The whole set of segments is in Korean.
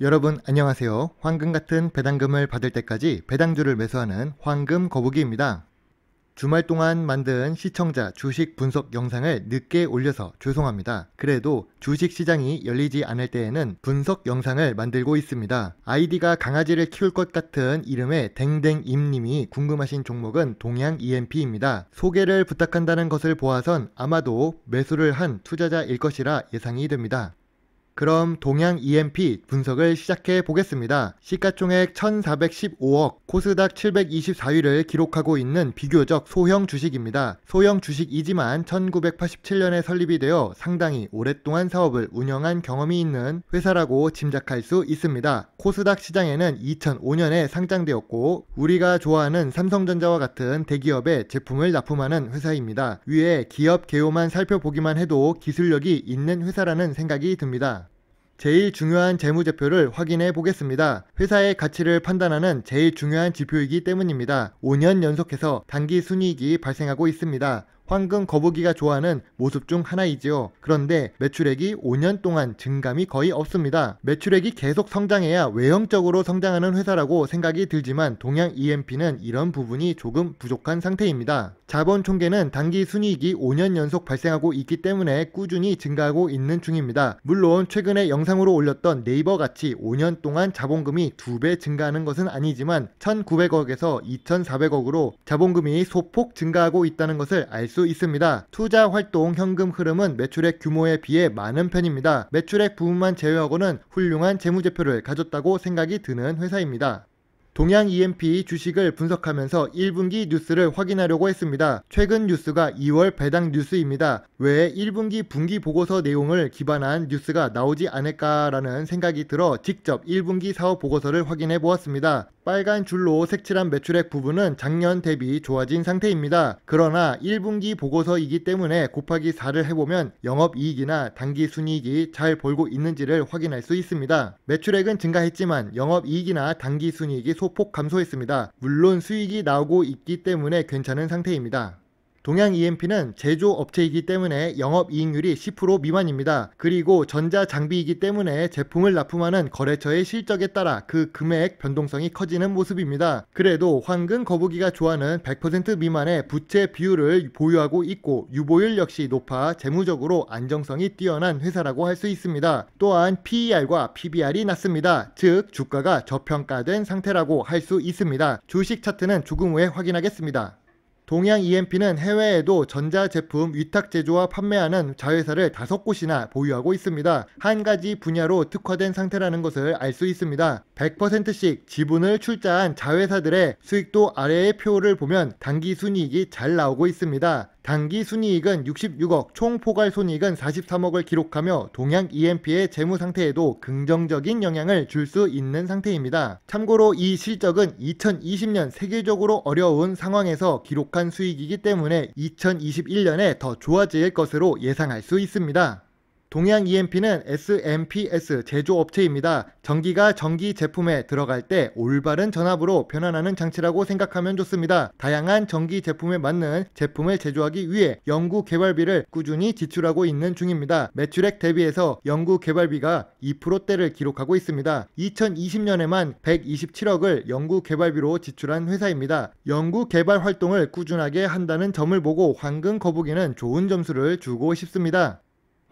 여러분 안녕하세요. 황금 같은 배당금을 받을 때까지 배당주를 매수하는 황금 거북이입니다. 주말 동안 만든 시청자 주식 분석 영상을 늦게 올려서 죄송합니다. 그래도 주식 시장이 열리지 않을 때에는 분석 영상을 만들고 있습니다. 아이디가 강아지를 키울 것 같은 이름의 댕댕임님이 궁금하신 종목은 동양 EMP입니다. 소개를 부탁한다는 것을 보아선 아마도 매수를 한 투자자일 것이라 예상이 됩니다. 그럼 동양 EMP 분석을 시작해 보겠습니다. 시가총액 1415억, 코스닥 724위를 기록하고 있는 비교적 소형 주식입니다. 소형 주식이지만 1987년에 설립이 되어 상당히 오랫동안 사업을 운영한 경험이 있는 회사라고 짐작할 수 있습니다. 코스닥 시장에는 2005년에 상장되었고 우리가 좋아하는 삼성전자와 같은 대기업의 제품을 납품하는 회사입니다. 위에 기업 개요만 살펴보기만 해도 기술력이 있는 회사라는 생각이 듭니다. 제일 중요한 재무제표를 확인해 보겠습니다. 회사의 가치를 판단하는 제일 중요한 지표이기 때문입니다. 5년 연속해서 단기 순이익이 발생하고 있습니다. 황금 거북이가 좋아하는 모습 중 하나이지요. 그런데 매출액이 5년 동안 증감이 거의 없습니다. 매출액이 계속 성장해야 외형적으로 성장하는 회사라고 생각이 들지만 동양 EMP는 이런 부분이 조금 부족한 상태입니다. 자본 총계는 단기 순이익이 5년 연속 발생하고 있기 때문에 꾸준히 증가하고 있는 중입니다. 물론 최근에 영상으로 올렸던 네이버 같이 5년 동안 자본금이 2배 증가하는 것은 아니지만 1,900억에서 2,400억으로 자본금이 소폭 증가하고 있다는 것을 알 수 있습니다. 투자 활동 현금 흐름은 매출액 규모에 비해 많은 편입니다. 매출액 부분만 제외하고는 훌륭한 재무제표를 가졌다고 생각이 드는 회사입니다. 동양 EMP 주식을 분석하면서 1분기 뉴스를 확인하려고 했습니다. 최근 뉴스가 2월 배당 뉴스입니다. 왜 1분기 분기 보고서 내용을 기반한 뉴스가 나오지 않을까라는 생각이 들어 직접 1분기 사업 보고서를 확인해 보았습니다. 빨간 줄로 색칠한 매출액 부분은 작년 대비 좋아진 상태입니다. 그러나 1분기 보고서이기 때문에 곱하기 4를 해보면 영업이익이나 당기순이익이 잘 벌고 있는지를 확인할 수 있습니다. 매출액은 증가했지만 영업이익이나 당기순이익이 소폭 감소했습니다. 물론 수익이 나오고 있기 때문에 괜찮은 상태입니다. 동양 EMP는 제조업체이기 때문에 영업이익률이 10% 미만입니다. 그리고 전자장비이기 때문에 제품을 납품하는 거래처의 실적에 따라 그 금액 변동성이 커지는 모습입니다. 그래도 황금 거북이가 좋아하는 100% 미만의 부채 비율을 보유하고 있고 유보율 역시 높아 재무적으로 안정성이 뛰어난 회사라고 할 수 있습니다. 또한 PER과 PBR이 낮습니다. 즉 주가가 저평가된 상태라고 할 수 있습니다. 주식 차트는 조금 후에 확인하겠습니다. 동양 EMP는 해외에도 전자제품 위탁 제조와 판매하는 자회사를 5곳이나 보유하고 있습니다. 한 가지 분야로 특화된 상태라는 것을 알 수 있습니다. 100%씩 지분을 출자한 자회사들의 수익도 아래의 표를 보면 단기 순이익이 잘 나오고 있습니다. 단기 순이익은 66억, 총 포괄 손익은 43억을 기록하며 동양 EMP의 재무 상태에도 긍정적인 영향을 줄 수 있는 상태입니다. 참고로 이 실적은 2020년 세계적으로 어려운 상황에서 기록한 수익이기 때문에 2021년에 더 좋아질 것으로 예상할 수 있습니다. 동양 EMP는 SMPS 제조업체입니다. 전기가 전기 제품에 들어갈 때 올바른 전압으로 변환하는 장치라고 생각하면 좋습니다. 다양한 전기 제품에 맞는 제품을 제조하기 위해 연구 개발비를 꾸준히 지출하고 있는 중입니다. 매출액 대비해서 연구 개발비가 2%대를 기록하고 있습니다. 2020년에만 127억을 연구 개발비로 지출한 회사입니다. 연구 개발 활동을 꾸준하게 한다는 점을 보고 황금 거북이는 좋은 점수를 주고 싶습니다.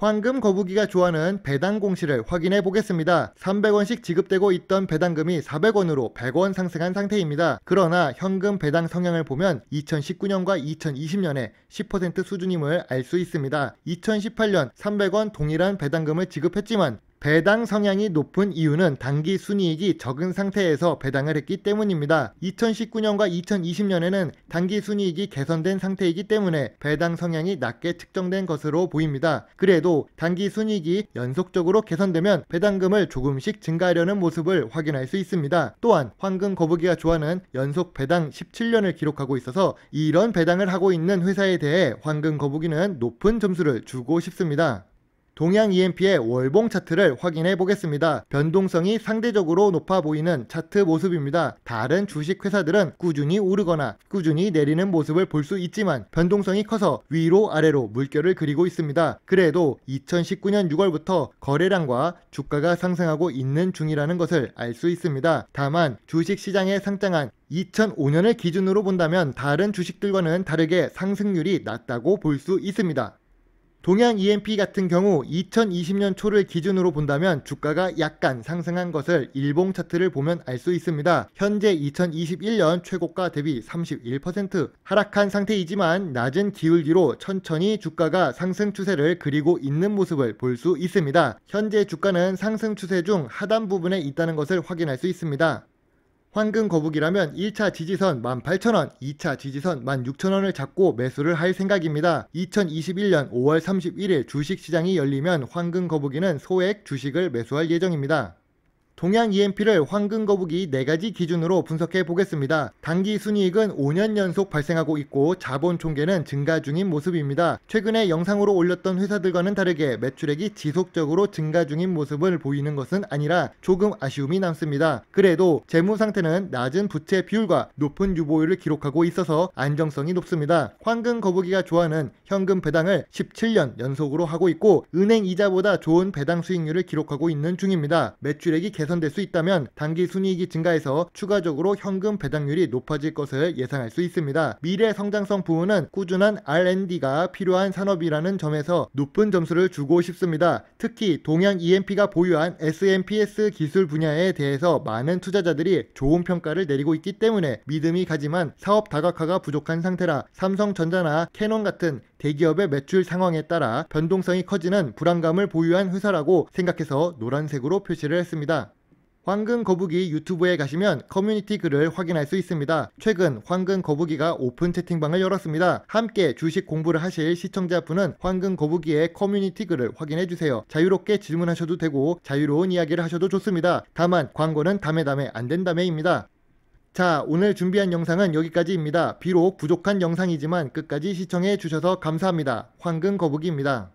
황금 거북이가 좋아하는 배당 공시를 확인해 보겠습니다. 300원씩 지급되고 있던 배당금이 400원으로 100원 상승한 상태입니다. 그러나 현금 배당 성향을 보면 2019년과 2020년에 10% 수준임을 알 수 있습니다. 2018년 300원 동일한 배당금을 지급했지만 배당 성향이 높은 이유는 단기 순이익이 적은 상태에서 배당을 했기 때문입니다. 2019년과 2020년에는 단기 순이익이 개선된 상태이기 때문에 배당 성향이 낮게 측정된 것으로 보입니다. 그래도 단기 순이익이 연속적으로 개선되면 배당금을 조금씩 증가하려는 모습을 확인할 수 있습니다. 또한 황금 거북이가 좋아하는 연속 배당 17년을 기록하고 있어서 이런 배당을 하고 있는 회사에 대해 황금 거북이는 높은 점수를 주고 싶습니다. 동양 EMP의 월봉 차트를 확인해 보겠습니다. 변동성이 상대적으로 높아 보이는 차트 모습입니다. 다른 주식 회사들은 꾸준히 오르거나 꾸준히 내리는 모습을 볼 수 있지만 변동성이 커서 위로 아래로 물결을 그리고 있습니다. 그래도 2019년 6월부터 거래량과 주가가 상승하고 있는 중이라는 것을 알 수 있습니다. 다만 주식 시장에 상장한 2005년을 기준으로 본다면 다른 주식들과는 다르게 상승률이 낮다고 볼 수 있습니다. 동양 EMP 같은 경우 2020년 초를 기준으로 본다면 주가가 약간 상승한 것을 일봉 차트를 보면 알 수 있습니다. 현재 2021년 최고가 대비 31% 하락한 상태이지만 낮은 기울기로 천천히 주가가 상승 추세를 그리고 있는 모습을 볼 수 있습니다. 현재 주가는 상승 추세 중 하단 부분에 있다는 것을 확인할 수 있습니다. 황금 거북이라면 1차 지지선 18,000원, 2차 지지선 16,000원을 잡고 매수를 할 생각입니다. 2021년 5월 31일 주식시장이 열리면 황금 거북이는 소액 주식을 매수할 예정입니다. 동양 EMP를 황금 거북이 4가지 기준으로 분석해 보겠습니다. 단기 순이익은 5년 연속 발생하고 있고 자본 총계는 증가 중인 모습입니다. 최근에 영상으로 올렸던 회사들과는 다르게 매출액이 지속적으로 증가 중인 모습을 보이는 것은 아니라 조금 아쉬움이 남습니다. 그래도 재무 상태는 낮은 부채 비율과 높은 유보율을 기록하고 있어서 안정성이 높습니다. 황금 거북이가 좋아하는 현금 배당을 17년 연속으로 하고 있고 은행 이자보다 좋은 배당 수익률을 기록하고 있는 중입니다. 매출액이 개선될 수 있다면 단기 순이익이 증가해서 추가적으로 현금 배당률이 높아질 것을 예상할 수 있습니다. 미래 성장성 부문은 꾸준한 R&D가 필요한 산업이라는 점에서 높은 점수를 주고 싶습니다. 특히 동양 EMP가 보유한 SMPS 기술 분야에 대해서 많은 투자자들이 좋은 평가를 내리고 있기 때문에 믿음이 가지만 사업 다각화가 부족한 상태라 삼성전자나 캐논 같은 대기업의 매출 상황에 따라 변동성이 커지는 불안감을 보유한 회사라고 생각해서 노란색으로 표시를 했습니다. 황금 거북이 유튜브에 가시면 커뮤니티 글을 확인할 수 있습니다. 최근 황금 거북이가 오픈 채팅방을 열었습니다. 함께 주식 공부를 하실 시청자분은 황금 거북이의 커뮤니티 글을 확인해 주세요. 자유롭게 질문하셔도 되고 자유로운 이야기를 하셔도 좋습니다. 다만 광고는 다음에 안 된다며입니다. 자, 오늘 준비한 영상은 여기까지입니다. 비록 부족한 영상이지만 끝까지 시청해 주셔서 감사합니다. 황금 거북이입니다.